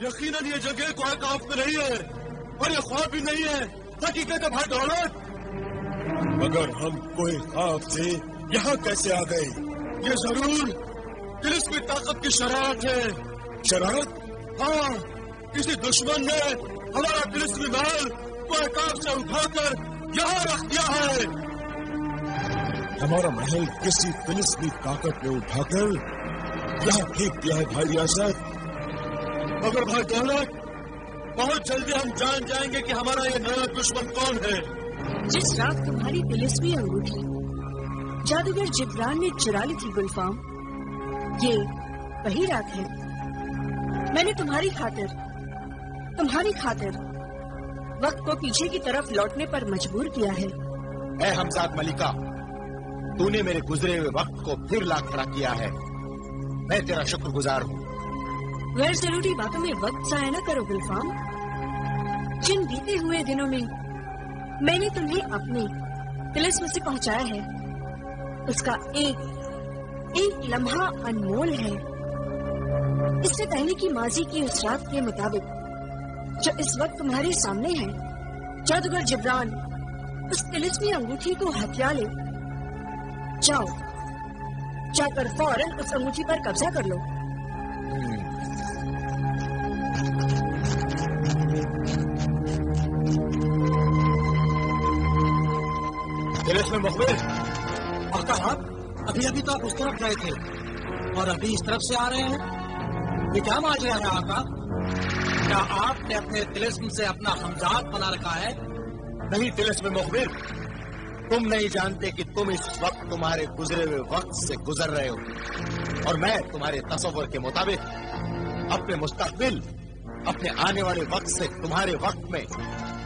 यकीनन ये जगह कोई काफ में नहीं है और ये ख्वाब भी नहीं है, हकीकत है भाई दौलत। मगर हम कोई ख्वाब से यहाँ कैसे आ गए? ये जरूर तिलिस्मी ताकत की शरारत है। शरारत? हाँ, किसी दुश्मन ने हमारा तिलिस्मी महल कोई काफ से उठाकर यहाँ रख दिया है। हमारा महल किसी तिलिस्मी ताकत ने उठाकर यहाँ फेंक दिया है भाई रियासत। मगर भाई दौलत, बहुत जल्दी हम जान जाएंगे कि हमारा ये नया दुश्मन कौन है। जिस रात तुम्हारी तिलिस्मी अंगूठी जादूगर जिब्रान ने चुरा ली थी गुलफाम, ये वही रात है। मैंने तुम्हारी खातिर वक्त को पीछे की तरफ लौटने पर मजबूर किया है। ए हमजाद मलिका, तूने मेरे गुजरे हुए वक्त को फिर ला खड़ा किया है। मैं तेरा शुक्रगुजार हूँ। गैर जरूरी बातों में वक्त जाया न करो गुलफाम। जिन बीते हुए दिनों में मैंने तुम्हें अपने तिलिस्म से पहुंचाया है, उसका एक लम्हा अनमोल है। इससे पहले की माजी की उस रात के मुताबिक जो इस वक्त तुम्हारे सामने है, जादूगर जिब्रान उस तिलिस्मी अंगूठी को हथिया ले। जाकर फौरन उस अंगूठी पर कब्जा कर लो। तिलिस्मी मुखबिर, आका आप अभी तो आप उस तरफ गए थे और अभी इस तरफ से आ रहे हैं। ये क्या माजरा है आका? क्या आपने अपने तिलिस्म से अपना हमजाद बना रखा है? नहीं तिलिस्मी मुखबिर, तुम नहीं जानते कि तुम इस वक्त तुम्हारे गुजरे हुए वक्त से गुजर रहे हो और मैं तुम्हारे तसव्वुर के मुताबिक अपने मुस्तकबिल, अपने आने वाले वक्त से तुम्हारे वक्त में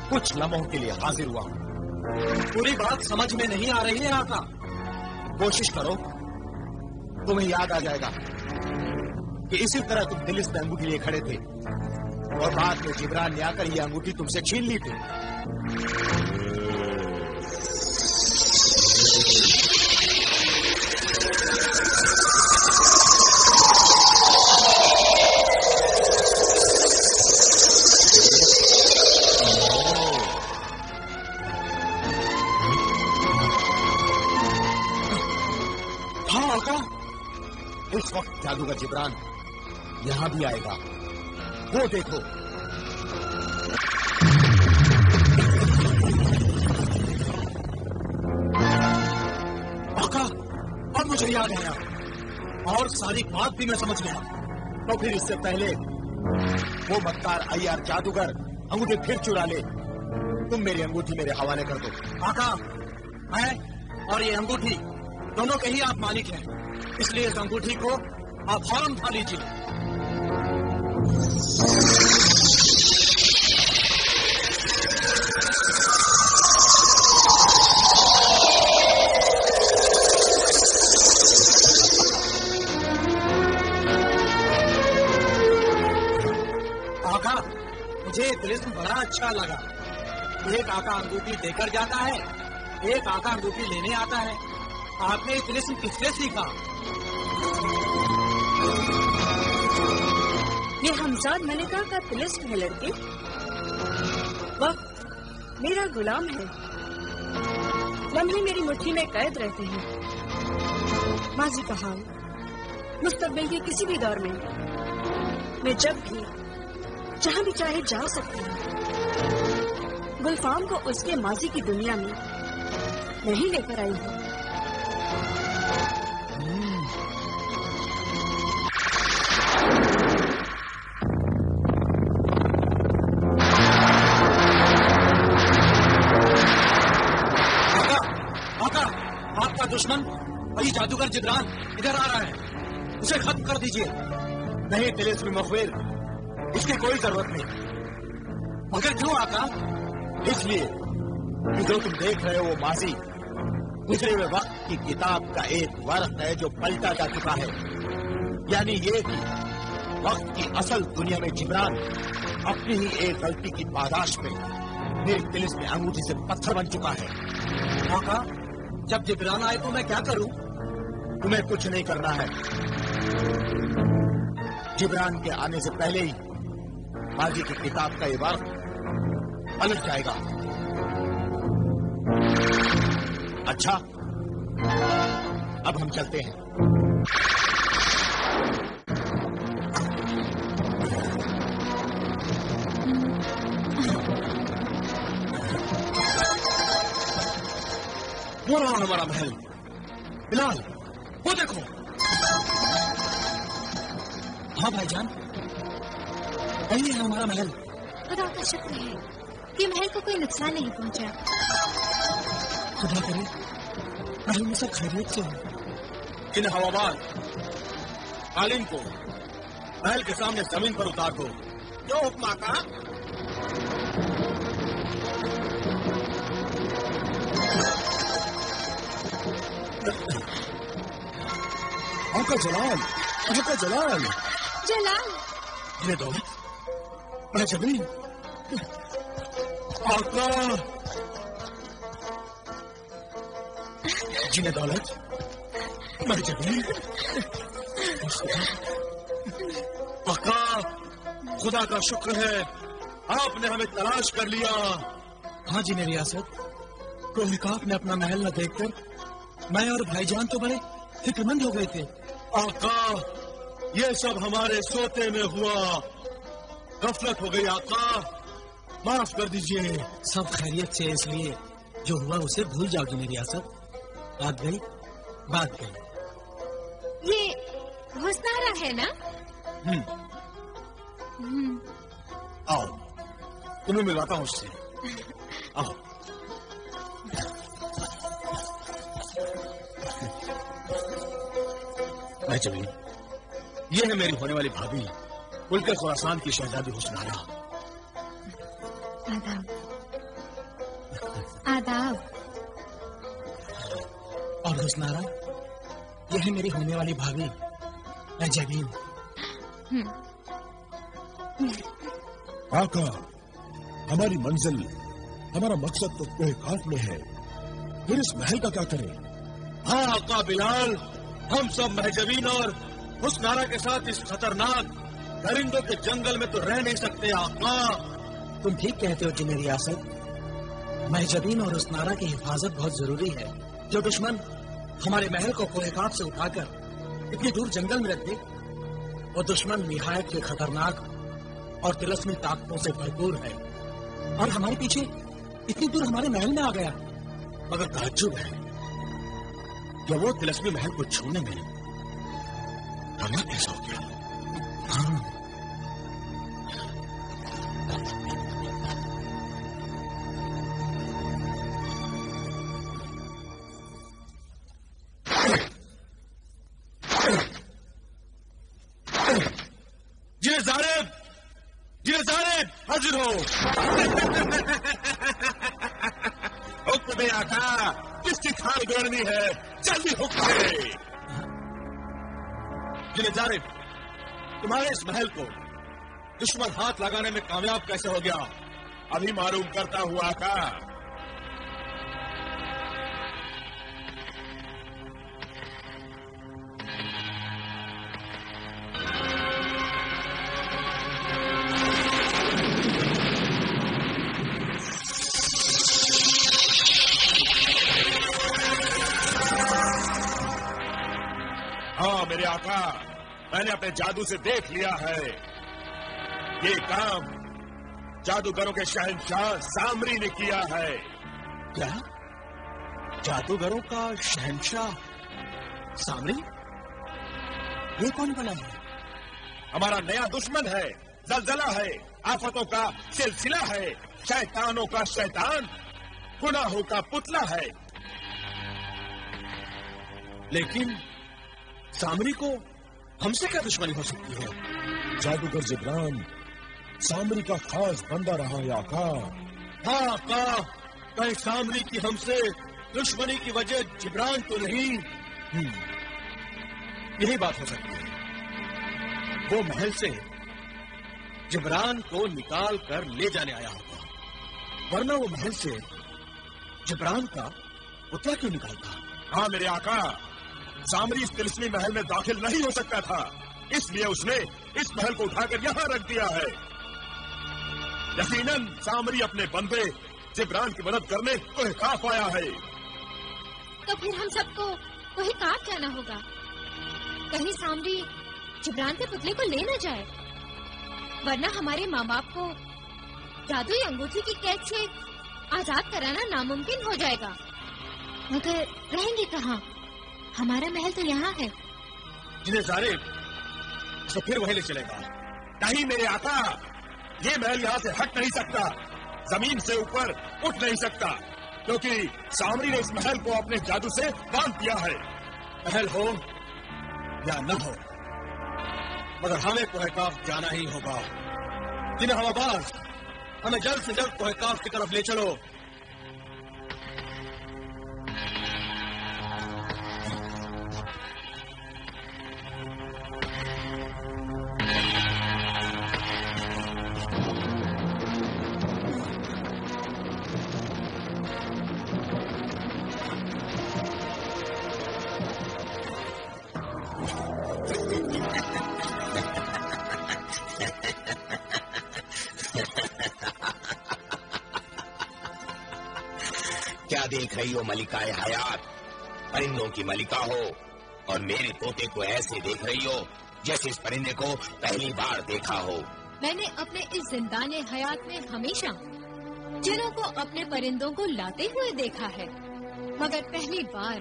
कुछ लम्हों के लिए हाजिर हुआ हूँ। पूरी बात समझ में नहीं आ रही है आका। कोशिश करो, तुम्हें याद आ जाएगा कि इसी तरह तुम तिलिस्मी अंगूठी लिए खड़े थे और बाद में जिब्रान ने आकर ये अंगूठी तुमसे छीन ली थी। हाँ आका, इस वक्त जादूगर जिब्रान यहां भी आएगा। वो देखो, आका अब मुझे याद आया और सारी बात भी मैं समझ गया। तो फिर इससे पहले वो मक्कार अय्यार जादूगर अंगूठी फिर चुरा ले, तुम मेरी अंगूठी मेरे हवाले कर दो। आका, मैं और ये अंगूठी दोनों के ही आप मालिक हैं, इसलिए इस अंगूठी को आप फौरन उठा लीजिए। आका, मुझे तिलिस्म बड़ा अच्छा लगा। एक आका अंगूठी देकर जाता है, एक आका अंगूठी लेने आता है। आपने ये तिलिस्म किससे सीखा? ये हमजाद मलिका का तिलिस्म है लड़के। वक्त मेरा गुलाम है, लम्हे मेरी मुट्ठी में कैद रहते हैं। माजी का हाल, मुस्तकबिल के किसी भी दौर में मैं जब भी जहां भी चाहे जा सकती हूँ। गुलफाम को उसके माजी की दुनिया में नहीं लेकर आई हूँ। आपका दुश्मन वही जादूगर जिब्रान इधर आ रहा है, उसे खत्म कर दीजिए। नहीं तिलिस्मी मुखबिर, इसकी कोई जरूरत नहीं। मगर क्यों आका? इसलिए कि जो तुम देख रहे हो वो माजी गुजरे हुए वक्त की किताब का एक वर्क है जो पलटा जा चुका है। यानी ये कि वक्त की असल दुनिया में जिब्रान अपनी ही एक गलती की पादाश में मेरी तिलिस्मी अंगूठी से पत्थर बन चुका है। आका, जब जिब्रान आए तो मैं क्या करूं? तुम्हें कुछ नहीं करना है। जिब्रान के आने से पहले ही ماضی کی کتاب کا یہ ورق پلٹ جائے گا. اچھا اب ہم چلتے ہیں. وہ رہا ہمارا محل. بلال وہ دیکھو. ہاں بھائی جان وہی ہے ہمارا محل. خدا کا شکر ہے کہ محل کو کوئی نقصان نہیں پہنچا. خدا کرے محل میں سب خیریت سے ہو. ان ہوابان عالم کو محل کے سامنے زمین پر اتار دو. جو حکم آقا. آقا جلال آقا جلال جلال یہ دولت میں زمین. آقا جنہیں دولت میں زمین. آقا خدا کا شکر ہے آپ نے ہمیں تلاش کر لیا. ہاں جنہیں ریاست کوئی کاف نے اپنا محل نہ دیکھ کر میں اور بھائی جان تو بڑے فکر مند ہو گئے تھے. آقا یہ سب ہمارے سوتے میں ہوا. غفلت ہو گئی آقا معاف کر دیجئے. سب خیریت سے اس لیے جو ہوا اسے بھول جاؤ جنہیں ریاست. بات گئی بات گئی. یہ حسنارا ہے نا؟ آؤ تمہیں ملاتا ہوں اس سے. آؤ. میں جبین یہ ہے میری ہونے والی بھابھی ملک خراسان کی شہزادی حسنارا. آداب آداب. اور حسنارا یہ ہے میری ہونے والی بھابھی میں جبین. آقا ہماری منزل ہمارا مقصد تو کوہ کاف میں ہے. پھر اس محل کا کیا کریں؟ ہاں آقا بلال ہم سب مہجبین اور حسنارا کے ساتھ اس خطرناک درندوں کے جنگل میں تو رہ نہیں سکتے. آقا تم ٹھیک کہتے ہو جنہیں ریاست. مہجبین اور حسنارا کی حفاظت بہت ضروری ہے. جو دشمن ہمارے محل کو کوہ کاف سے اٹھا کر اتنی دور جنگل میں رکھ دے وہ دشمن نہایت کے خطرناک اور طلسمی طاقتوں سے بھرپور ہے اور ہمارے پیچھے اتنی دور ہمارے محل میں آ گیا. مگر تعجب ہے کہ وہ طلسمی محل کو چھونے میں کامیاب کیسا ہو گیا. ہاں جی ظالم حاضر ہو. حکم دے آقا کس کی کھال گڑنی ہے جلدی حکم دے. جی ظالم تمہارے اس محل کو دشمن ہاتھ لگانے میں کامیاب کیسے ہو گیا ابھی معلوم کرتا ہوں آقا. ہاں میرے آقا میں نے اپنے جادو سے دیکھ لیا ہے. یہ کام جادوگروں کے شہنشاہ سامری نے کیا ہے. کیا جادوگروں کا شہنشاہ سامری؟ یہ کون بنا ہے؟ ہمارا نیا دشمن ہے. زلزلہ ہے. آفتوں کا سلسلہ ہے. شیطانوں کا شیطان. گناہوں کا پتلا ہے. لیکن سامری کو ہم سے کیا دشمنی ہو سکتی ہے؟ جادوگر جبران سامری کا خاص بندہ رہا ہے آقا. ہاں آقا کہیں سامری کی ہم سے دشمنی کی وجہ جبران تو نہیں؟ یہی بات ہو سکتی ہے. وہ محل سے جبران کو نکال کر لے جانے آیا ہوگا ورنہ وہ محل سے جبران کا پتلا کیوں نکالتا؟ ہاں میرے آقا سامری اس طلسمی محل میں داخل نہیں ہو سکتا تھا اس لیے اس نے اس محل کو اٹھا کر یہاں رکھ دیا ہے. यकीनन सामरी अपने बंदे जिब्रान की मदद करने कोई काफ आया है। तो फिर हम सबको वही काफ जाना होगा। कहीं सामरी जिब्रान के पुतले को ले न जाए, वरना हमारे माँ बाप को जादुई अंगूठी की कैद से आजाद कराना नामुमकिन हो जाएगा। मगर रहेंगे कहाँ? हमारा महल तो यहाँ है। जिन्हें सारे तो फिर वही ले चलेगा। नहीं मेरे आका, ये महल यहाँ से हट नहीं सकता, जमीन से ऊपर उठ नहीं सकता, क्योंकि सामरी ने इस महल को अपने जादू से बांध दिया है। महल हो या न हो, मगर हमें कोहकाफ जाना ही होगा। जिन्हें हवाबाज, हमें जल्द से जल्द कोहकाफ की तरफ ले चलो। क्या देख रही हो मलिकाए हयात? परिंदों की मलिका हो और मेरे तोते को ऐसे देख रही हो जैसे इस परिंदे को पहली बार देखा हो। मैंने अपने इस जिंदाने हयात में हमेशा जिनों को अपने परिंदों को लाते हुए देखा है, मगर पहली बार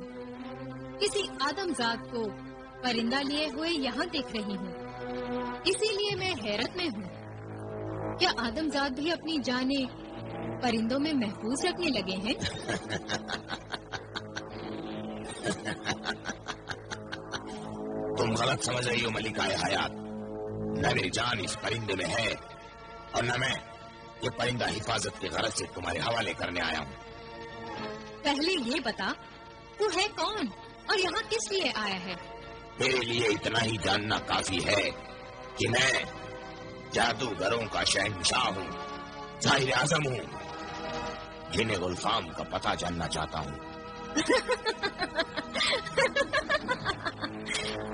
किसी आदमजात को परिंदा लिए हुए यहाँ देख रही हूँ। इसीलिए मैं हैरत में हूँ। क्या आदमजात भी अपनी जाने परिंदों में महफूज रखने लगे हैं? तुम गलत समझ रही हो मलिकाए हयात। न मेरी जान इस परिंदे में है और न मैं ये परिंदा हिफाजत की गरज से तुम्हारे हवाले करने आया हूँ। पहले ये बता, तू है कौन और यहाँ किस लिए आया है? मेरे लिए इतना ही जानना काफी है कि मैं जादूगरों का शहंशाह हूँ, जाहिर आजम हूँ, जिन्हें गुलफाम का पता जानना चाहता हूँ।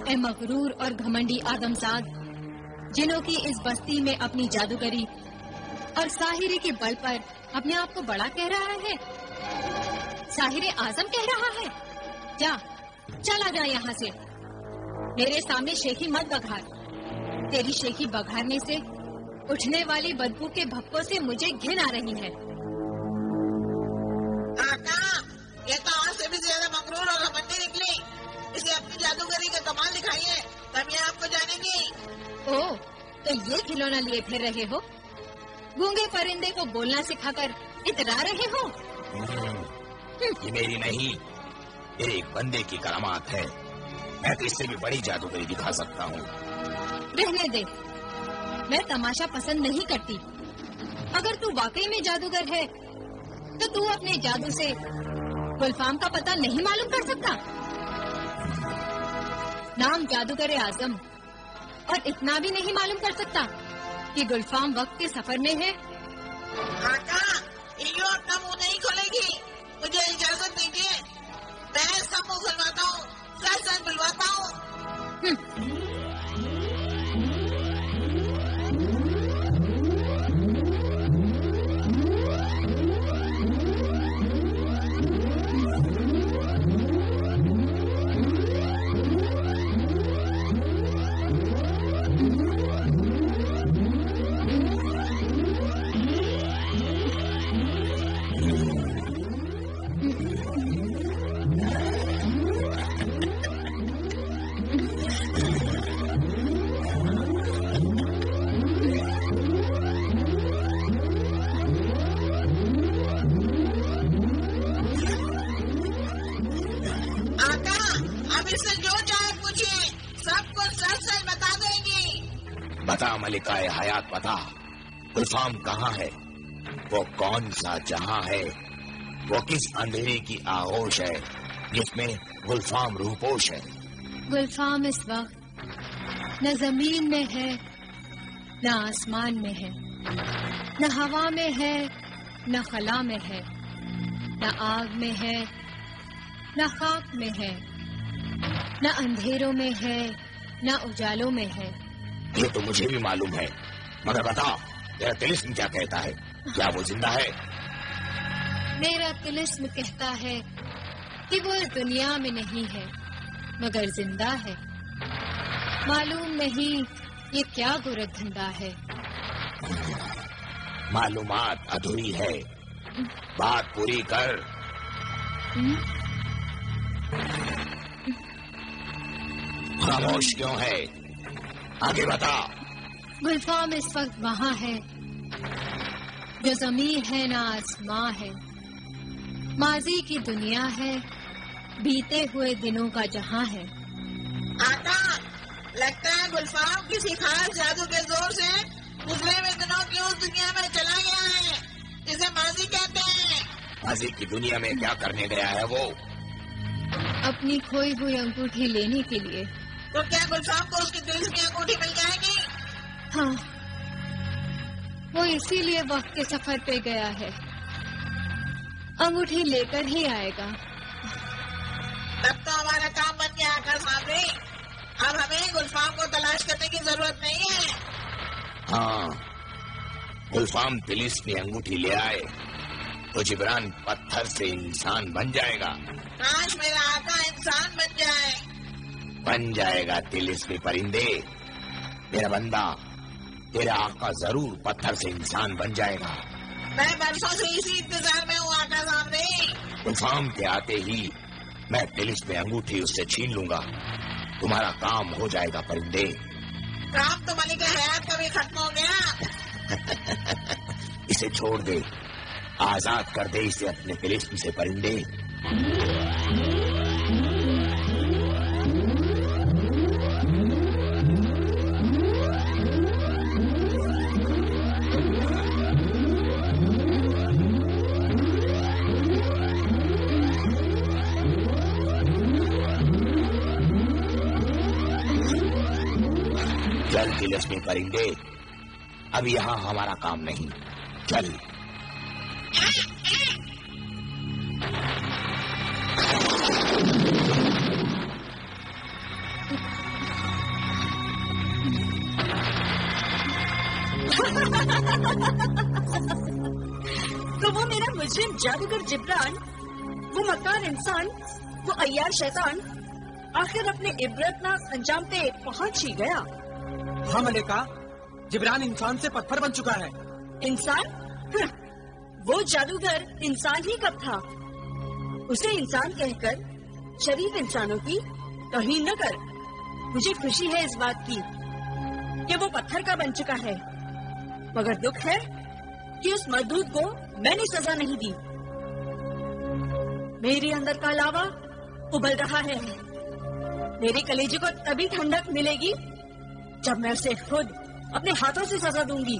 ए मगरूर और घमंडी आदमजाद, जिन्हों की इस बस्ती में अपनी जादूगरी और साहिरी के बल पर अपने आप को बड़ा कह रहा है, साहिर आजम कह रहा है। जा, चला जा यहाँ से। मेरे सामने शेखी मत बघार। तेरी शेखी बघारने से उठने वाली बदबू के भक्कों से मुझे घिन आ रही है। आका, ये तो आज से भी ज्यादा मगरूर और घमंडी निकली। इसे अपनी जादूगरी का कमाल दिखाइए, तब ये आपको जानेंगी। ओह, तो ये खिलौना लिए फिर रहे हो? गूंगे परिंदे को बोलना सिखाकर इतरा रहे हो? ये मेरी नहीं, तेरे एक बंदे की करामात है। मैं तो इससे भी बड़ी जादूगरी दिखा सकता हूँ। रहने दे, मैं तमाशा पसंद नहीं करती। अगर तू वाकई में जादूगर है, तो तू अपने जादू से गुलफाम का पता नहीं मालूम कर सकता? नाम जादूगर आजम, और इतना भी नहीं मालूम कर सकता कि गुलफाम वक्त के सफर में है? आका, ये अपना मुंह नहीं खोलेगी। मुझे इजाजत दीजिए, मैं सब मुंह खुलवाता हूँ, सच सच बुलवाता हूँ। बता मलिकाए हयात, बता गुलफाम कहाँ है? वो कौन सा जहां है? वो किस अंधेरे की आगोश है जिसमें गुलफाम रूपोश है? गुलफाम इस वक्त न जमीन में है, न आसमान में है, न हवा में है, न खला में है, न आग में है, न खाक में है, न अंधेरों में है, न उजालों में है। ये तो मुझे भी मालूम है, मगर बता तेरा तिलिस्म क्या कहता है? क्या वो जिंदा है? मेरा तिलिस्म कहता है कि वो इस दुनिया में नहीं है मगर जिंदा है। मालूम नहीं ये क्या गुरत धंधा है। मालूमात अधूरी है, बात पूरी कर। खामोश क्यों है? आगे बता। गुलफाम इस वक्त वहाँ है जो ज़मीन है ना आसमां है, माजी की दुनिया है, बीते हुए दिनों का जहां है। आका, लगता है गुलफाम किसी खास जादू के जोर से गुजरे हुए दिनों की उस दुनिया में चला गया है जिसे माजी कहते हैं। माजी की दुनिया में क्या करने गया है वो? अपनी खोई हुई अंगूठी लेने के लिए। तो क्या गुलफाम को उसकी दिल की अंगूठी मिल जाएगी? हाँ, वो इसीलिए वक्त के सफर पे गया है, अंगूठी लेकर ही आएगा। तब तो हमारा काम बन गया आका सामने। अब हमें गुलफाम को तलाश करने की जरूरत नहीं है। हाँ, गुलफाम तिलिस्मी अंगूठी ले आए तो जिब्रान पत्थर से इंसान बन जाएगा। काश मेरा आका इंसान बन जाए। बन जाएगा तिलिस्मी परिंदे। मेरा बंदा, तेरा आका जरूर पत्थर से इंसान बन जाएगा। मैं बरसों से इसी इंतजार में हूँ आका सामने। गुलफाम के आते ही मैं तिलिस्मी अंगूठी उससे छीन लूंगा। तुम्हारा काम हो जाएगा परिंदे। काम तो मलिक हयात का भी खत्म हो गया। इसे छोड़ दे, आजाद कर दे इसे अपने तिलिस्म से परिंदे। चल तिलिस्मी परिंदे, अब यहाँ हमारा काम नहीं। चल। तो वो मेरा मुजरिम जादूगर जिब्रान, वो मक्कार इंसान, वो अय्यार शैतान आखिर अपने इबरतनाक अंजाम पे पहुंच ही गया। हाँ मलिका, जिब्रान इंसान से पत्थर बन चुका है। इंसान? वो जादूगर इंसान ही कब था? उसे इंसान कहकर शरीफ इंसानों की तौहीन न कर। मुझे खुशी है इस बात की कि वो पत्थर का बन चुका है, मगर दुख है कि उस मरदूद को मैंने सजा नहीं दी। मेरे अंदर का लावा उबल रहा है। मेरे कलेजे को तभी ठंडक मिलेगी जब मैं उसे खुद अपने हाथों से सजा दूंगी।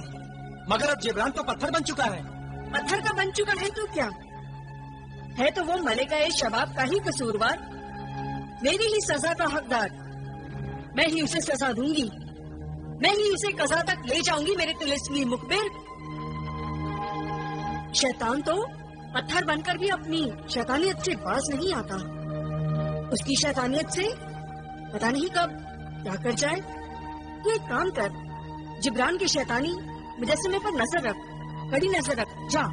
मगर अब जिब्रान तो पत्थर बन चुका है। पत्थर का बन चुका है तो क्या है? तो वो मलिका शबाब का ही कसूरवार, मेरी ही सजा का हकदार। मैं ही उसे सजा दूंगी, मैं ही उसे कज़ा तक ले जाऊंगी। मेरे तिलिस्मी मुखबिर, शैतान तो पत्थर बनकर भी अपनी शैतानियत से बाज नहीं आता। उसकी शैतानियत से पता नहीं कब क्या कर जाए। तू एक काम कर, जिब्रान की शैतानी मुजस्समे पर नजर रख, कड़ी नजर रख। जा।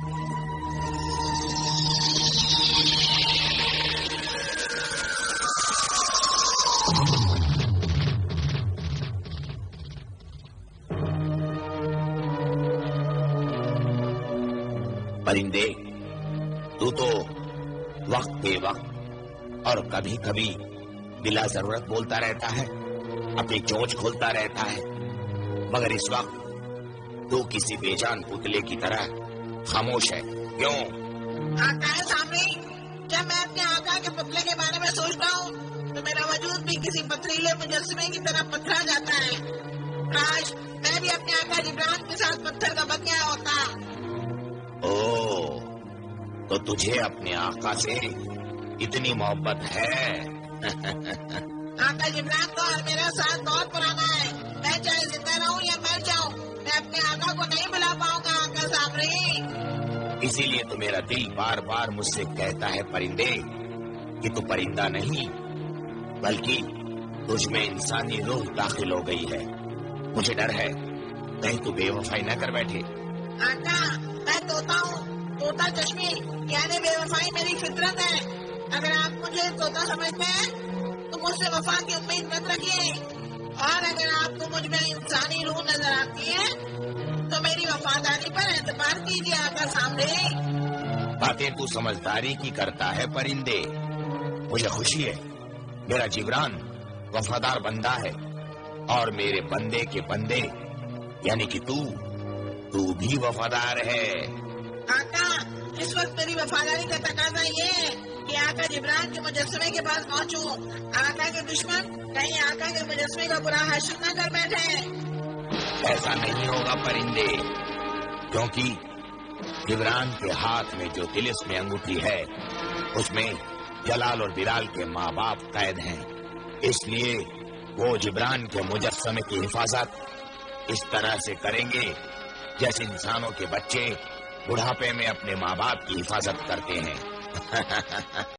परिंदे, तू तो वक्त बे वक्त और कभी कभी बिला जरूरत बोलता रहता है, अपनी चोंच खोलता रहता है, मगर इस वक्त तू किसी बेजान पुतले की तरह खामोश है। क्यों? आका है सामने। जब मैं अपने आका के पुतले के बारे में सोचता हूँ तो मेरा वजूद भी किसी पथरीले मुजस्समे की तरह पथरा जाता है। काश मैं भी अपने आका जिब्रान के साथ पत्थर का बन गया होता। ओ, तो तुझे अपने आका से इतनी मोहब्बत है? आका जिब्रान तो और मेरा साथ बहुत पुराना है। मैं चाहे जिंदा रहूं या मर जाऊं, मैं अपने आका को नहीं बुला पाऊंगा आका सामने। इसीलिए तो मेरा दिल बार बार मुझसे कहता है परिंदे कि तू परिंदा नहीं बल्कि तुझ में इंसानी रूह दाखिल हो गई है। मुझे डर है कहीं तू बेवफाई न कर बैठे। आका, मैं तोता हूँ, तोता चश्मी, यानी बेवफाई मेरी फितरत है। अगर आप मुझे तोता समझते हैं तो मुझसे वफा की उम्मीद मत रखिए, और अगर आपको मुझ में इंसानी रूह नजर आती है तो मेरी वफादारी पर एतबार कीजिए आका सामने। बातें तू समझदारी की करता है परिंदे। मुझे खुशी है, मेरा जिब्रान वफादार बंदा है, और मेरे बंदे के बंदे यानी कि तू भी वफादार है। आका, इस वक्त मेरी वफादारी का तकाजा ये है कि आका जिब्रान के मुजस्समे के पास पहुंचूं। आका के दुश्मन कहीं आका के मुजस्समे का बुरा हाशिर न कर बैठे। ऐसा नहीं होगा परिंदे, क्योंकि जिब्रान के हाथ में जो तिलिस्म अंगूठी है उसमें जलाल और बिलाल के माँ बाप कैद हैं। इसलिए वो जिब्रान के मुजस्समे की हिफाजत इस तरह से करेंगे जैसे इंसानों के बच्चे बुढ़ापे में अपने माँ बाप की हिफाजत करते हैं।